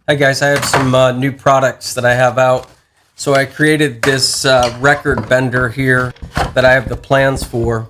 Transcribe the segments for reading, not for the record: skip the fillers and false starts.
Hi guys, I have some new products that I have out. So I created this record bender here that I have the plans for.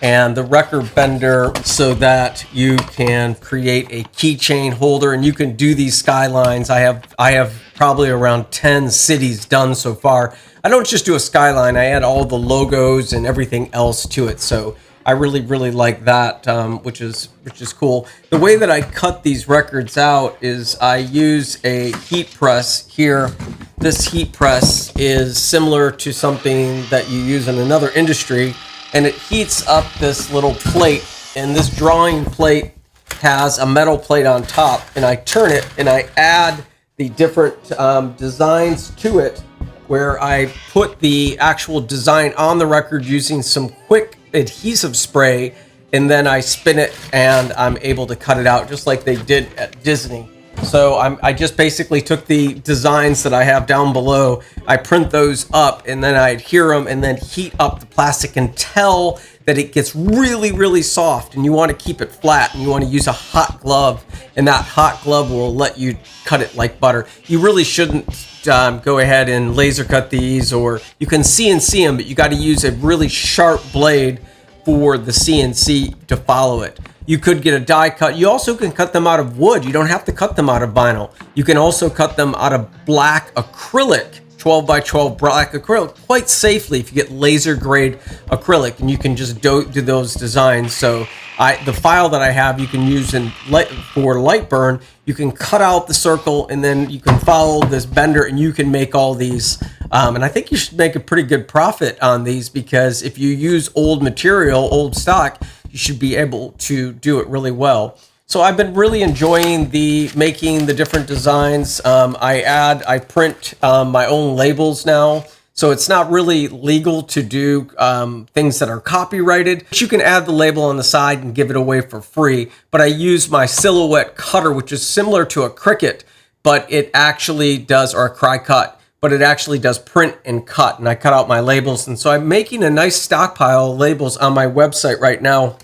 And the record bender so that you can create a keychain holder and you can do these skylines. I have probably around 10 cities done so far. I don't just do a skyline, I add all the logos and everything else to it. So I really like that, which is cool. The way that I cut these records out is I use a heat press here. This heat press is similar to something that you use in another industry, and it heats up this little plate, and this drawing plate has a metal plate on top, and I turn it and I add the different designs to it, where I put the actual design on the record using some quick adhesive spray, and then I spin it and I'm able to cut it out just like they did at Disney. So I just basically took the designs that I have down below, I print those up, and then I adhere them and then heat up the plastic until that it gets really soft, and you want to keep it flat, and you want to use a hot glove, and that hot glove will let you cut it like butter. You really shouldn't go ahead and laser cut these, or you can CNC them, but you got to use a really sharp blade for the CNC to follow it. You could get a die cut. You also can cut them out of wood. You don't have to cut them out of vinyl. You can also cut them out of black acrylic, 12 by 12 black acrylic, quite safely if you get laser grade acrylic, and you can just do those designs. So the file that I have, you can use for light burn. You can cut out the circle, and then you can follow this bender, and you can make all these. And I think you should make a pretty good profit on these, because if you use old material, old stock, you should be able to do it really well. So I've been really enjoying making the different designs. I print my own labels now. So it's not really legal to do things that are copyrighted. But you can add the label on the side and give it away for free. But I use my silhouette cutter, which is similar to a Cricut, but it actually does, or a Cricut, but it actually does print and cut. And I cut out my labels. And so I'm making a nice stockpile of labels on my website right now.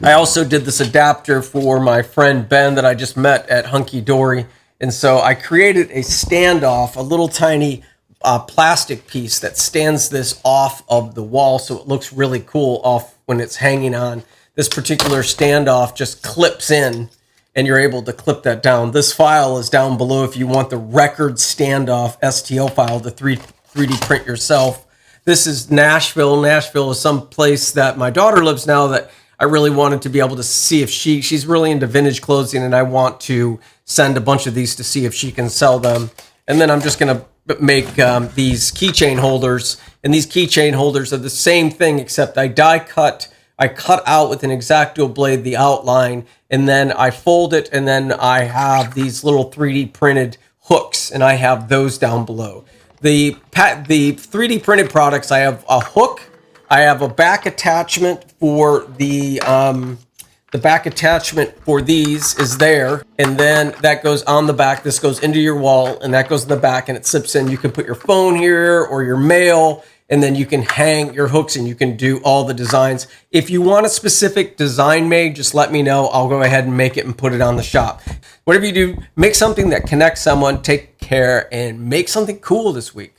I also did this adapter for my friend Ben that I just met at Hunky Dory. And so I created a standoff, a little tiny plastic piece that stands this off of the wall, so it looks really cool off when it's hanging on. This particular standoff just clips in, and you're able to clip that down. This file is down below if you want the record standoff STL file to 3D print yourself. This is Nashville. Nashville is some place that my daughter lives now that I really wanted to be able to see if she's really into vintage clothing, and I want to send a bunch of these to see if she can sell them. And then I'm just going to make these keychain holders, and these keychain holders are the same thing, except I cut out with an X-Acto blade the outline, and then I fold it, and then I have these little 3D printed hooks, and I have those down below. The 3D printed products, I have a hook, I have a back attachment for the back attachment for these is there, and then that goes on the back. This goes into your wall, and that goes in the back, and it slips in. You can put your phone here or your mail, and then you can hang your hooks, and you can do all the designs. If you want a specific design made, just let me know. I'll go ahead and make it and put it on the shop. Whatever you do, make something that connects someone, take care, and make something cool this week.